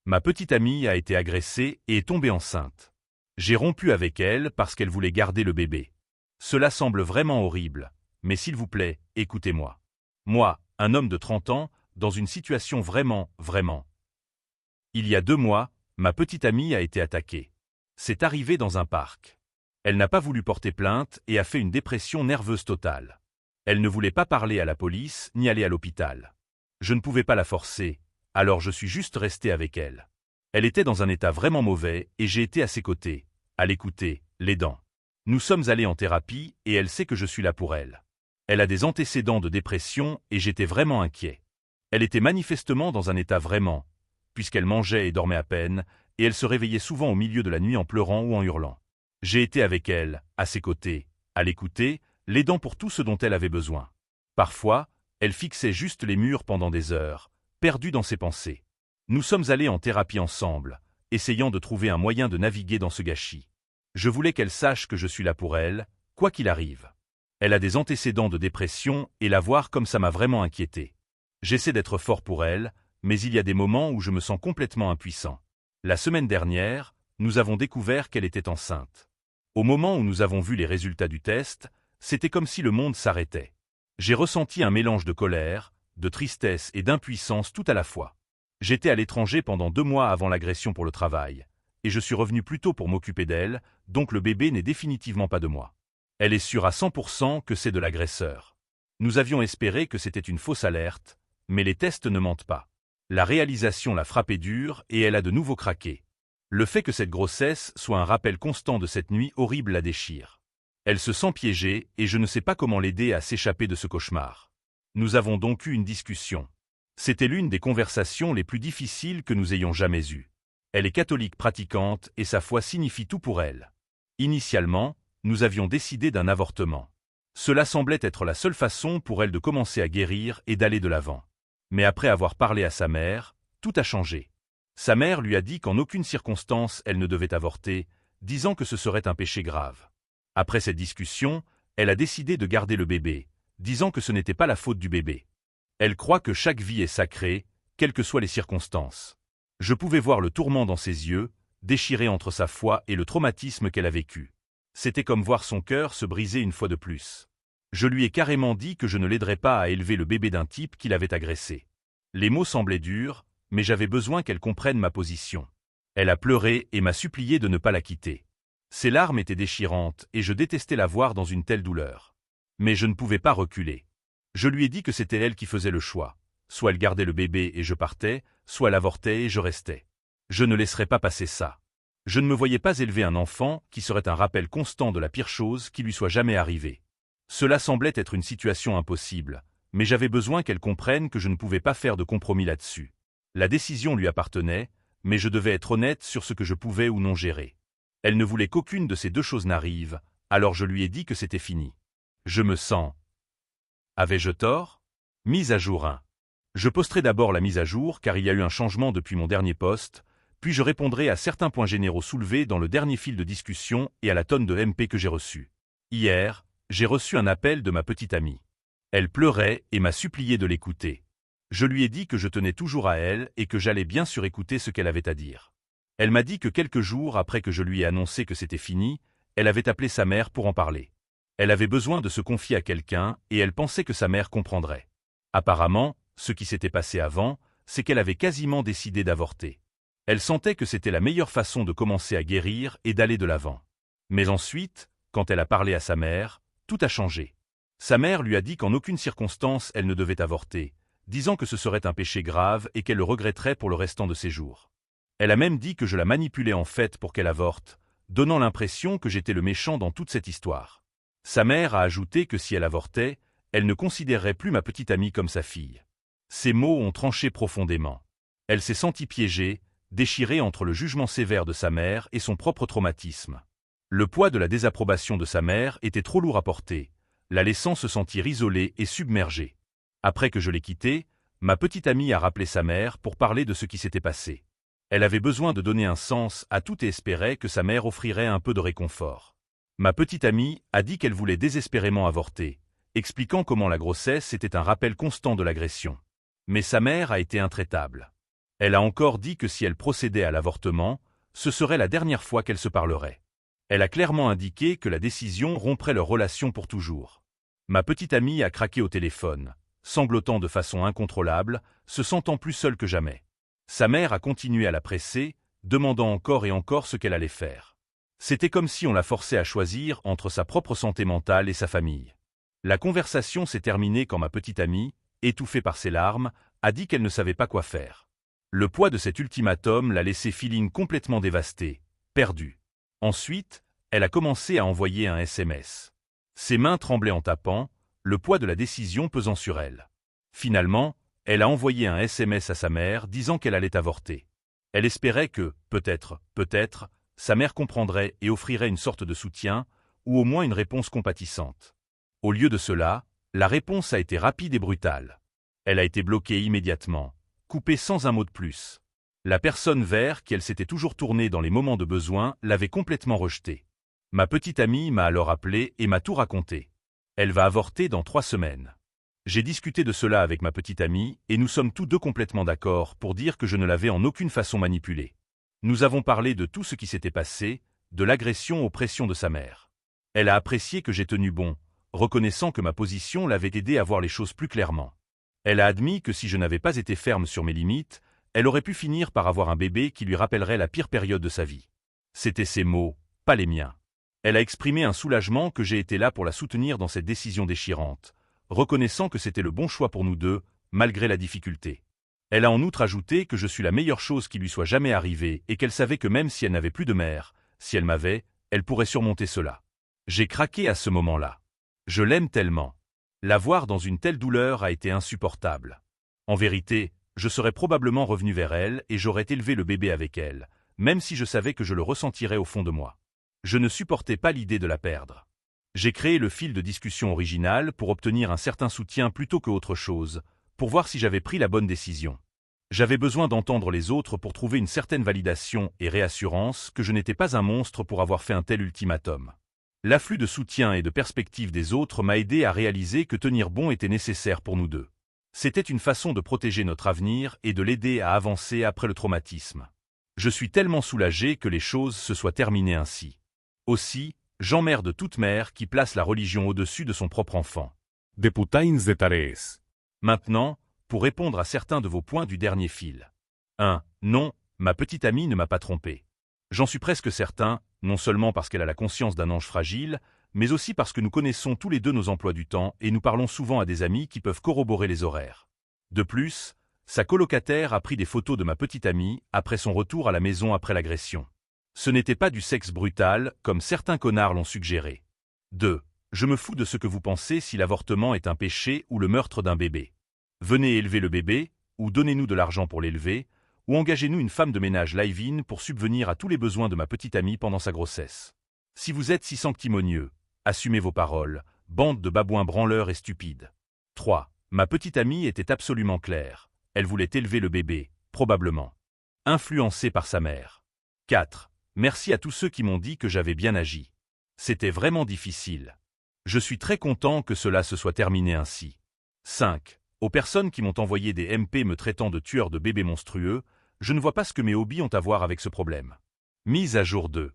Ma petite amie a été agressée et est tombée enceinte. J'ai rompu avec elle parce qu'elle voulait garder le bébé. Cela semble vraiment horrible, mais s'il vous plaît, écoutez-moi. Moi, un homme de 30 ans, dans une situation vraiment. Il y a 2 mois, ma petite amie a été attaquée. C'est arrivé dans un parc. Elle n'a pas voulu porter plainte et a fait une dépression nerveuse totale. Elle ne voulait pas parler à la police ni aller à l'hôpital. Je ne pouvais pas la forcer, alors je suis juste resté avec elle. Elle était dans un état vraiment mauvais et j'ai été à ses côtés, à l'écouter, l'aidant. Nous sommes allés en thérapie et elle sait que je suis là pour elle. Elle a des antécédents de dépression et j'étais vraiment inquiet. Elle était manifestement dans un état puisqu'elle mangeait et dormait à peine, et elle se réveillait souvent au milieu de la nuit en pleurant ou en hurlant. J'ai été avec elle, à ses côtés, à l'écouter, l'aidant pour tout ce dont elle avait besoin. Parfois, elle fixait juste les murs pendant des heures, perdue dans ses pensées. Nous sommes allés en thérapie ensemble, essayant de trouver un moyen de naviguer dans ce gâchis. Je voulais qu'elle sache que je suis là pour elle, quoi qu'il arrive. Elle a des antécédents de dépression et la voir comme ça m'a vraiment inquiété. J'essaie d'être fort pour elle, mais il y a des moments où je me sens complètement impuissant. La semaine dernière, nous avons découvert qu'elle était enceinte. Au moment où nous avons vu les résultats du test, c'était comme si le monde s'arrêtait. J'ai ressenti un mélange de colère, de tristesse et d'impuissance tout à la fois. J'étais à l'étranger pendant 2 mois avant l'agression pour le travail, et je suis revenu plus tôt pour m'occuper d'elle, donc le bébé n'est définitivement pas de moi. Elle est sûre à 100% que c'est de l'agresseur. Nous avions espéré que c'était une fausse alerte, mais les tests ne mentent pas. La réalisation l'a frappée dur et elle a de nouveau craqué. Le fait que cette grossesse soit un rappel constant de cette nuit horrible la déchire. Elle se sent piégée et je ne sais pas comment l'aider à s'échapper de ce cauchemar. Nous avons donc eu une discussion. C'était l'une des conversations les plus difficiles que nous ayons jamais eues. Elle est catholique pratiquante et sa foi signifie tout pour elle. Initialement, nous avions décidé d'un avortement. Cela semblait être la seule façon pour elle de commencer à guérir et d'aller de l'avant. Mais après avoir parlé à sa mère, tout a changé. Sa mère lui a dit qu'en aucune circonstance elle ne devait avorter, disant que ce serait un péché grave. Après cette discussion, elle a décidé de garder le bébé, disant que ce n'était pas la faute du bébé. Elle croit que chaque vie est sacrée, quelles que soient les circonstances. Je pouvais voir le tourment dans ses yeux, déchiré entre sa foi et le traumatisme qu'elle a vécu. C'était comme voir son cœur se briser une fois de plus. Je lui ai carrément dit que je ne l'aiderais pas à élever le bébé d'un type qui l'avait agressé. Les mots semblaient durs, mais j'avais besoin qu'elle comprenne ma position. Elle a pleuré et m'a supplié de ne pas la quitter. Ses larmes étaient déchirantes et je détestais la voir dans une telle douleur. Mais je ne pouvais pas reculer. Je lui ai dit que c'était elle qui faisait le choix. Soit elle gardait le bébé et je partais, soit elle avortait et je restais. Je ne laisserais pas passer ça. Je ne me voyais pas élever un enfant qui serait un rappel constant de la pire chose qui lui soit jamais arrivée. Cela semblait être une situation impossible, mais j'avais besoin qu'elle comprenne que je ne pouvais pas faire de compromis là-dessus. La décision lui appartenait, mais je devais être honnête sur ce que je pouvais ou non gérer. Elle ne voulait qu'aucune de ces 2 choses n'arrive, alors je lui ai dit que c'était fini. Je me sens. Avais-je tort? Mise à jour 1. Je posterai d'abord la mise à jour car il y a eu un changement depuis mon dernier post, puis je répondrai à certains points généraux soulevés dans le dernier fil de discussion et à la tonne de MP que j'ai reçue. Hier, j'ai reçu un appel de ma petite amie. Elle pleurait et m'a supplié de l'écouter. Je lui ai dit que je tenais toujours à elle et que j'allais bien sûr écouter ce qu'elle avait à dire. Elle m'a dit que quelques jours après que je lui ai annoncé que c'était fini, elle avait appelé sa mère pour en parler. Elle avait besoin de se confier à quelqu'un et elle pensait que sa mère comprendrait. Apparemment, ce qui s'était passé avant, c'est qu'elle avait quasiment décidé d'avorter. Elle sentait que c'était la meilleure façon de commencer à guérir et d'aller de l'avant. Mais ensuite, quand elle a parlé à sa mère, tout a changé. Sa mère lui a dit qu'en aucune circonstance elle ne devait avorter, disant que ce serait un péché grave et qu'elle le regretterait pour le restant de ses jours. Elle a même dit que je la manipulais en fait pour qu'elle avorte, donnant l'impression que j'étais le méchant dans toute cette histoire. Sa mère a ajouté que si elle avortait, elle ne considérerait plus ma petite amie comme sa fille. Ces mots ont tranché profondément. Elle s'est sentie piégée, déchirée entre le jugement sévère de sa mère et son propre traumatisme. Le poids de la désapprobation de sa mère était trop lourd à porter, la laissant se sentir isolée et submergée. Après que je l'ai quittée, ma petite amie a rappelé sa mère pour parler de ce qui s'était passé. Elle avait besoin de donner un sens à tout et espérait que sa mère offrirait un peu de réconfort. Ma petite amie a dit qu'elle voulait désespérément avorter, expliquant comment la grossesse était un rappel constant de l'agression. Mais sa mère a été intraitable. Elle a encore dit que si elle procédait à l'avortement, ce serait la dernière fois qu'elle se parlerait. Elle a clairement indiqué que la décision romprait leur relation pour toujours. Ma petite amie a craqué au téléphone, sanglotant de façon incontrôlable, se sentant plus seule que jamais. Sa mère a continué à la presser, demandant encore et encore ce qu'elle allait faire. C'était comme si on la forçait à choisir entre sa propre santé mentale et sa famille. La conversation s'est terminée quand ma petite amie, étouffée par ses larmes, a dit qu'elle ne savait pas quoi faire. Le poids de cet ultimatum l'a laissé feeling complètement dévastée, perdue. Ensuite, elle a commencé à envoyer un SMS. Ses mains tremblaient en tapant, le poids de la décision pesant sur elle. Finalement, elle a envoyé un SMS à sa mère disant qu'elle allait avorter. Elle espérait que, peut-être, sa mère comprendrait et offrirait une sorte de soutien, ou au moins une réponse compatissante. Au lieu de cela, la réponse a été rapide et brutale. Elle a été bloquée immédiatement, coupée sans un mot de plus. La personne vers qui elle s'était toujours tournée dans les moments de besoin l'avait complètement rejetée. Ma petite amie m'a alors appelé et m'a tout raconté. Elle va avorter dans 3 semaines. J'ai discuté de cela avec ma petite amie et nous sommes tous deux complètement d'accord pour dire que je ne l'avais en aucune façon manipulée. Nous avons parlé de tout ce qui s'était passé, de l'agression aux pressions de sa mère. Elle a apprécié que j'ai tenu bon, reconnaissant que ma position l'avait aidé à voir les choses plus clairement. Elle a admis que si je n'avais pas été ferme sur mes limites, elle aurait pu finir par avoir un bébé qui lui rappellerait la pire période de sa vie. C'étaient ses mots, pas les miens. Elle a exprimé un soulagement que j'ai été là pour la soutenir dans cette décision déchirante, reconnaissant que c'était le bon choix pour nous deux, malgré la difficulté. Elle a en outre ajouté que je suis la meilleure chose qui lui soit jamais arrivée et qu'elle savait que même si elle n'avait plus de mère, si elle m'avait, elle pourrait surmonter cela. J'ai craqué à ce moment-là. Je l'aime tellement. La voir dans une telle douleur a été insupportable. En vérité, je serais probablement revenu vers elle et j'aurais élevé le bébé avec elle, même si je savais que je le ressentirais au fond de moi. Je ne supportais pas l'idée de la perdre. J'ai créé le fil de discussion original pour obtenir un certain soutien plutôt qu'autre chose, pour voir si j'avais pris la bonne décision. J'avais besoin d'entendre les autres pour trouver une certaine validation et réassurance que je n'étais pas un monstre pour avoir fait un tel ultimatum. L'afflux de soutien et de perspective des autres m'a aidé à réaliser que tenir bon était nécessaire pour nous deux. C'était une façon de protéger notre avenir et de l'aider à avancer après le traumatisme. Je suis tellement soulagé que les choses se soient terminées ainsi. Aussi, j'emmerde toute mère qui place la religion au-dessus de son propre enfant. Deputains de Tarès. Maintenant, pour répondre à certains de vos points du dernier fil. 1. Non, ma petite amie ne m'a pas trompé. J'en suis presque certain, non seulement parce qu'elle a la conscience d'un ange fragile, mais aussi parce que nous connaissons tous les deux nos emplois du temps et nous parlons souvent à des amis qui peuvent corroborer les horaires. De plus, sa colocataire a pris des photos de ma petite amie après son retour à la maison après l'agression. Ce n'était pas du sexe brutal, comme certains connards l'ont suggéré. 2. Je me fous de ce que vous pensez si l'avortement est un péché ou le meurtre d'un bébé. Venez élever le bébé, ou donnez-nous de l'argent pour l'élever, ou engagez-nous une femme de ménage live-in pour subvenir à tous les besoins de ma petite amie pendant sa grossesse. Si vous êtes si sanctimonieux, assumez vos paroles, bande de babouins branleurs et stupides. 3. Ma petite amie était absolument claire. Elle voulait élever le bébé, probablement. Influencée par sa mère. 4. Merci à tous ceux qui m'ont dit que j'avais bien agi. C'était vraiment difficile. Je suis très content que cela se soit terminé ainsi. 5. Aux personnes qui m'ont envoyé des MP me traitant de tueur de bébés monstrueux, je ne vois pas ce que mes hobbies ont à voir avec ce problème. Mise à jour 2.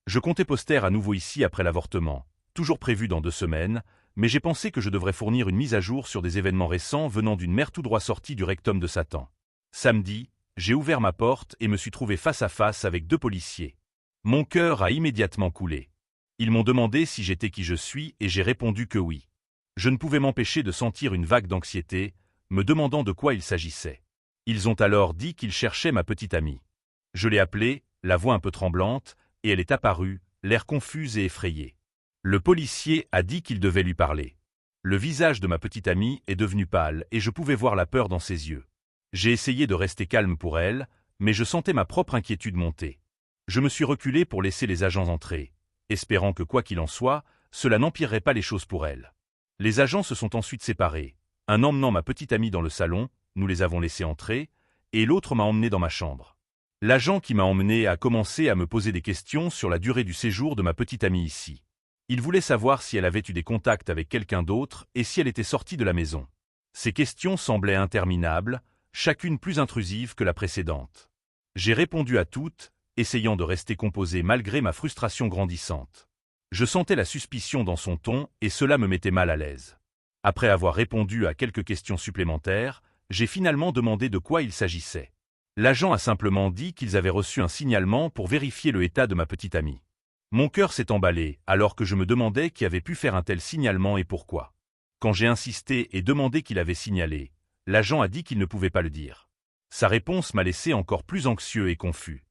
Je comptais poster à nouveau ici après l'avortement, toujours prévu dans 2 semaines, mais j'ai pensé que je devrais fournir une mise à jour sur des événements récents venant d'une mère tout droit sortie du rectum de Satan. Samedi, j'ai ouvert ma porte et me suis trouvé face à face avec 2 policiers. Mon cœur a immédiatement coulé. Ils m'ont demandé si j'étais qui je suis et j'ai répondu que oui. Je ne pouvais m'empêcher de sentir une vague d'anxiété, me demandant de quoi il s'agissait. Ils ont alors dit qu'ils cherchaient ma petite amie. Je l'ai appelée, la voix un peu tremblante, et elle est apparue, l'air confuse et effrayée. Le policier a dit qu'il devait lui parler. Le visage de ma petite amie est devenu pâle et je pouvais voir la peur dans ses yeux. J'ai essayé de rester calme pour elle, mais je sentais ma propre inquiétude monter. Je me suis reculé pour laisser les agents entrer, espérant que quoi qu'il en soit, cela n'empirerait pas les choses pour elle. Les agents se sont ensuite séparés, un emmenant ma petite amie dans le salon, nous les avons laissés entrer, et l'autre m'a emmené dans ma chambre. L'agent qui m'a emmené a commencé à me poser des questions sur la durée du séjour de ma petite amie ici. Il voulait savoir si elle avait eu des contacts avec quelqu'un d'autre et si elle était sortie de la maison. Ces questions semblaient interminables, chacune plus intrusive que la précédente. J'ai répondu à toutes, essayant de rester composé malgré ma frustration grandissante. Je sentais la suspicion dans son ton et cela me mettait mal à l'aise. Après avoir répondu à quelques questions supplémentaires, j'ai finalement demandé de quoi il s'agissait. L'agent a simplement dit qu'ils avaient reçu un signalement pour vérifier le état de ma petite amie. Mon cœur s'est emballé alors que je me demandais qui avait pu faire un tel signalement et pourquoi. Quand j'ai insisté et demandé qu'il avait signalé, l'agent a dit qu'il ne pouvait pas le dire. Sa réponse m'a laissé encore plus anxieux et confus.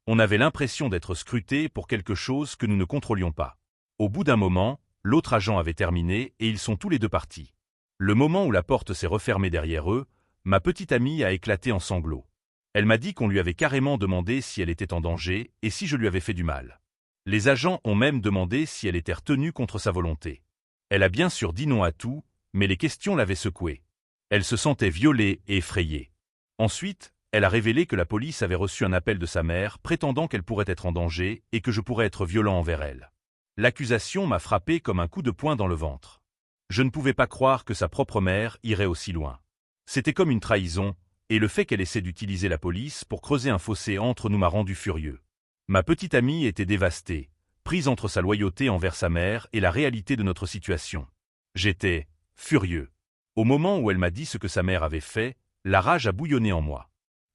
On avait l'impression d'être scruté pour quelque chose que nous ne contrôlions pas. Au bout d'un moment, l'autre agent avait terminé et ils sont tous les deux partis. Le moment où la porte s'est refermée derrière eux, ma petite amie a éclaté en sanglots. Elle m'a dit qu'on lui avait carrément demandé si elle était en danger et si je lui avais fait du mal. Les agents ont même demandé si elle était retenue contre sa volonté. Elle a bien sûr dit non à tout, mais les questions l'avaient secouée. Elle se sentait violée et effrayée. Ensuite, elle a révélé que la police avait reçu un appel de sa mère prétendant qu'elle pourrait être en danger et que je pourrais être violent envers elle. L'accusation m'a frappé comme un coup de poing dans le ventre. Je ne pouvais pas croire que sa propre mère irait aussi loin. C'était comme une trahison, et le fait qu'elle essaie d'utiliser la police pour creuser un fossé entre nous m'a rendu furieux. Ma petite amie était dévastée, prise entre sa loyauté envers sa mère et la réalité de notre situation. J'étais furieux. Au moment où elle m'a dit ce que sa mère avait fait, la rage a bouillonné en moi.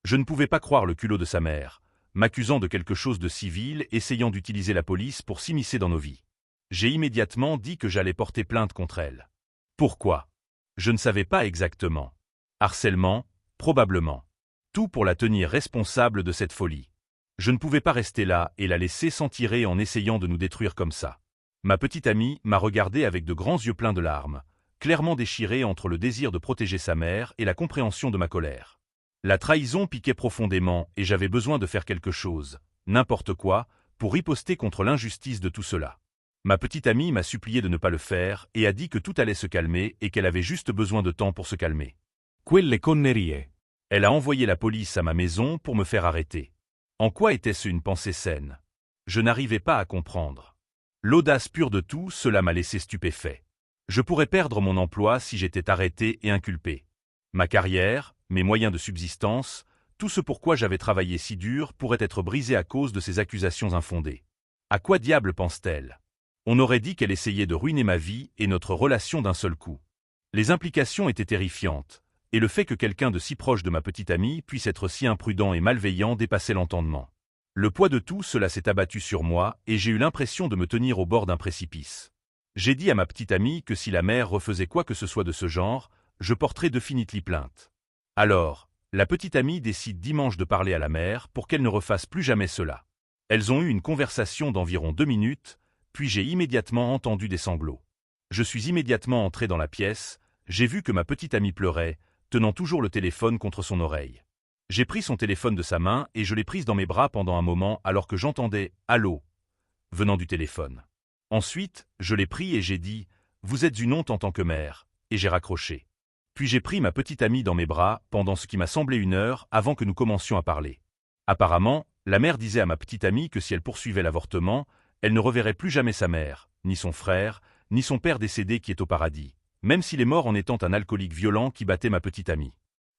Je ne pouvais pas croire le culot de sa mère, m'accusant de quelque chose de civil, essayant d'utiliser la police pour s'immiscer dans nos vies. J'ai immédiatement dit que j'allais porter plainte contre elle. Pourquoi? Je ne savais pas exactement. Harcèlement, probablement. Tout pour la tenir responsable de cette folie. Je ne pouvais pas rester là et la laisser s'en tirer en essayant de nous détruire comme ça. Ma petite amie m'a regardé avec de grands yeux pleins de larmes, clairement déchirés entre le désir de protéger sa mère et la compréhension de ma colère. La trahison piquait profondément et j'avais besoin de faire quelque chose, n'importe quoi, pour riposter contre l'injustice de tout cela. Ma petite amie m'a supplié de ne pas le faire et a dit que tout allait se calmer et qu'elle avait juste besoin de temps pour se calmer. Quelle connerie. Elle a envoyé la police à ma maison pour me faire arrêter. En quoi était-ce une pensée saine? Je n'arrivais pas à comprendre. L'audace pure de tout, cela m'a laissé stupéfait. Je pourrais perdre mon emploi si j'étais arrêté et inculpé. Ma carrière, mes moyens de subsistance, tout ce pourquoi j'avais travaillé si dur pourrait être brisé à cause de ces accusations infondées. À quoi diable pense-t-elle? On aurait dit qu'elle essayait de ruiner ma vie et notre relation d'un seul coup. Les implications étaient terrifiantes, et le fait que quelqu'un de si proche de ma petite amie puisse être si imprudent et malveillant dépassait l'entendement. Le poids de tout cela s'est abattu sur moi et j'ai eu l'impression de me tenir au bord d'un précipice. J'ai dit à ma petite amie que si la mère refaisait quoi que ce soit de ce genre, je porterais définitivement plainte. Alors, la petite amie décide dimanche de parler à la mère pour qu'elle ne refasse plus jamais cela. Elles ont eu une conversation d'environ 2 minutes, puis j'ai immédiatement entendu des sanglots. Je suis immédiatement entré dans la pièce, j'ai vu que ma petite amie pleurait, tenant toujours le téléphone contre son oreille. J'ai pris son téléphone de sa main et je l'ai prise dans mes bras pendant un moment alors que j'entendais « Allô » venant du téléphone. Ensuite, je l'ai pris et j'ai dit « Vous êtes une honte en tant que mère » et j'ai raccroché. Puis j'ai pris ma petite amie dans mes bras pendant ce qui m'a semblé 1 heure avant que nous commencions à parler. Apparemment, la mère disait à ma petite amie que si elle poursuivait l'avortement, elle ne reverrait plus jamais sa mère, ni son frère, ni son père décédé qui est au paradis, même s'il est mort en étant un alcoolique violent qui battait ma petite amie.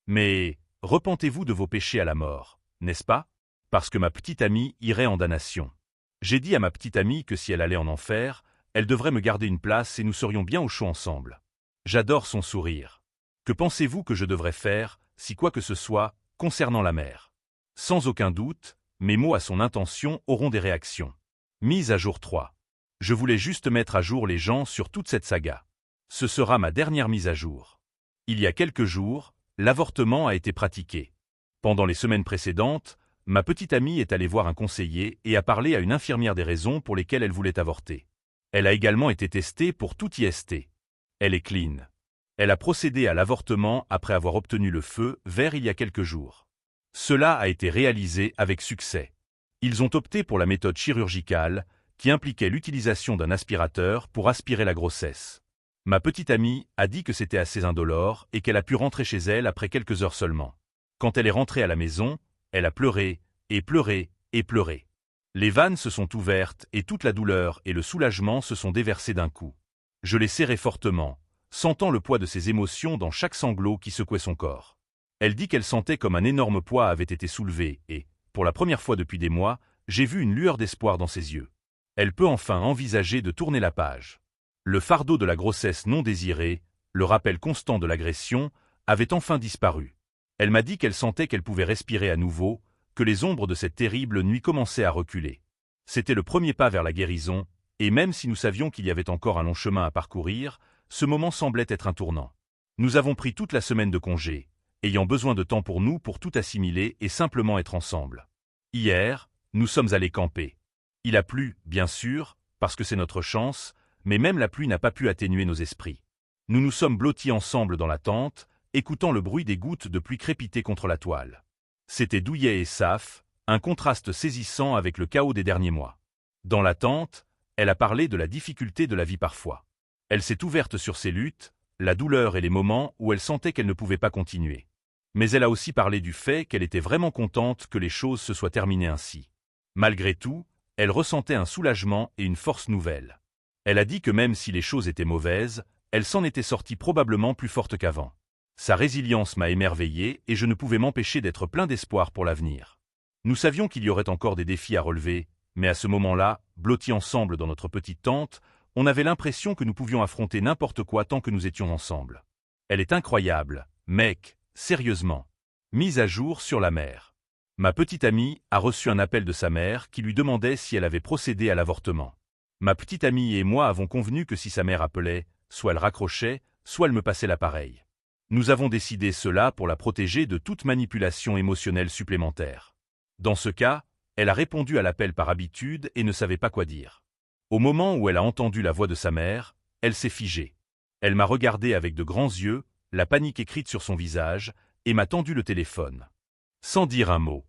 Mais repentez-vous de vos péchés à la mort, n'est-ce pas? Parce que ma petite amie irait en damnation. J'ai dit à ma petite amie que si elle allait en enfer, elle devrait me garder une place et nous serions bien au chaud ensemble. J'adore son sourire. Que pensez-vous que je devrais faire, si quoi que ce soit, concernant la mère? Sans aucun doute, mes mots à son intention auront des réactions. Mise à jour 3. Je voulais juste mettre à jour les gens sur toute cette saga. Ce sera ma dernière mise à jour. Il y a quelques jours, l'avortement a été pratiqué. Pendant les semaines précédentes, ma petite amie est allée voir un conseiller et a parlé à une infirmière des raisons pour lesquelles elle voulait avorter. Elle a également été testée pour tout IST. Elle est clean. Elle a procédé à l'avortement après avoir obtenu le feu vert il y a quelques jours. Cela a été réalisé avec succès. Ils ont opté pour la méthode chirurgicale, qui impliquait l'utilisation d'un aspirateur pour aspirer la grossesse. Ma petite amie a dit que c'était assez indolore et qu'elle a pu rentrer chez elle après quelques heures seulement. Quand elle est rentrée à la maison, elle a pleuré, et pleuré, et pleuré. Les vannes se sont ouvertes et toute la douleur et le soulagement se sont déversés d'un coup. Je l'ai serrée fortement, sentant le poids de ses émotions dans chaque sanglot qui secouait son corps. Elle dit qu'elle sentait comme un énorme poids avait été soulevé et, pour la première fois depuis des mois, j'ai vu une lueur d'espoir dans ses yeux. Elle peut enfin envisager de tourner la page. Le fardeau de la grossesse non désirée, le rappel constant de l'agression, avait enfin disparu. Elle m'a dit qu'elle sentait qu'elle pouvait respirer à nouveau, que les ombres de cette terrible nuit commençaient à reculer. C'était le premier pas vers la guérison, et même si nous savions qu'il y avait encore un long chemin à parcourir, ce moment semblait être un tournant. Nous avons pris toute la semaine de congé, ayant besoin de temps pour nous pour tout assimiler et simplement être ensemble. Hier, nous sommes allés camper. Il a plu, bien sûr, parce que c'est notre chance, mais même la pluie n'a pas pu atténuer nos esprits. Nous nous sommes blottis ensemble dans la tente, écoutant le bruit des gouttes de pluie crépiter contre la toile. C'était douillet et saf, un contraste saisissant avec le chaos des derniers mois. Dans la tente, elle a parlé de la difficulté de la vie parfois. Elle s'est ouverte sur ses luttes, la douleur et les moments où elle sentait qu'elle ne pouvait pas continuer. Mais elle a aussi parlé du fait qu'elle était vraiment contente que les choses se soient terminées ainsi. Malgré tout, elle ressentait un soulagement et une force nouvelle. Elle a dit que même si les choses étaient mauvaises, elle s'en était sortie probablement plus forte qu'avant. Sa résilience m'a émerveillé et je ne pouvais m'empêcher d'être plein d'espoir pour l'avenir. Nous savions qu'il y aurait encore des défis à relever, mais à ce moment-là, blottis ensemble dans notre petite tente, on avait l'impression que nous pouvions affronter n'importe quoi tant que nous étions ensemble. Elle est incroyable, mec, sérieusement. Mise à jour sur la mère. Ma petite amie a reçu un appel de sa mère qui lui demandait si elle avait procédé à l'avortement. Ma petite amie et moi avons convenu que si sa mère appelait, soit elle raccrochait, soit elle me passait l'appareil. Nous avons décidé cela pour la protéger de toute manipulation émotionnelle supplémentaire. Dans ce cas, elle a répondu à l'appel par habitude et ne savait pas quoi dire. Au moment où elle a entendu la voix de sa mère, elle s'est figée. Elle m'a regardé avec de grands yeux, la panique écrite sur son visage, et m'a tendu le téléphone. Sans dire un mot.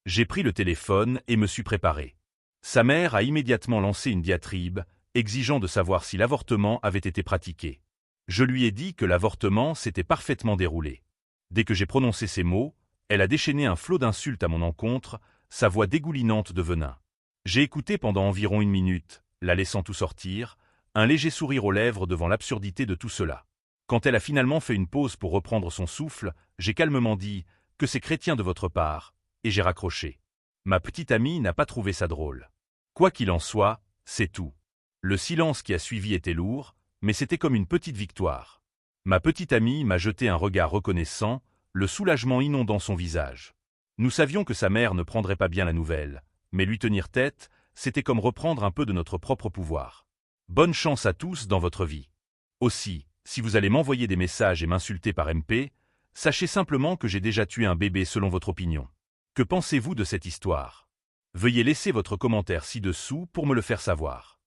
J'ai pris le téléphone et me suis préparé. Sa mère a immédiatement lancé une diatribe, exigeant de savoir si l'avortement avait été pratiqué. Je lui ai dit que l'avortement s'était parfaitement déroulé. Dès que j'ai prononcé ces mots, elle a déchaîné un flot d'insultes à mon encontre, sa voix dégoulinante de venin. J'ai écouté pendant environ 1 minute, la laissant tout sortir, un léger sourire aux lèvres devant l'absurdité de tout cela. Quand elle a finalement fait une pause pour reprendre son souffle, j'ai calmement dit « que c'est chrétien de votre part », et j'ai raccroché. Ma petite amie n'a pas trouvé ça drôle. Quoi qu'il en soit, c'est tout. Le silence qui a suivi était lourd, mais c'était comme une petite victoire. Ma petite amie m'a jeté un regard reconnaissant, le soulagement inondant son visage. Nous savions que sa mère ne prendrait pas bien la nouvelle, mais lui tenir tête, c'était comme reprendre un peu de notre propre pouvoir. Bonne chance à tous dans votre vie. Aussi, si vous allez m'envoyer des messages et m'insulter par MP, sachez simplement que j'ai déjà tué un bébé selon votre opinion. Que pensez-vous de cette histoire? Veuillez laisser votre commentaire ci-dessous pour me le faire savoir.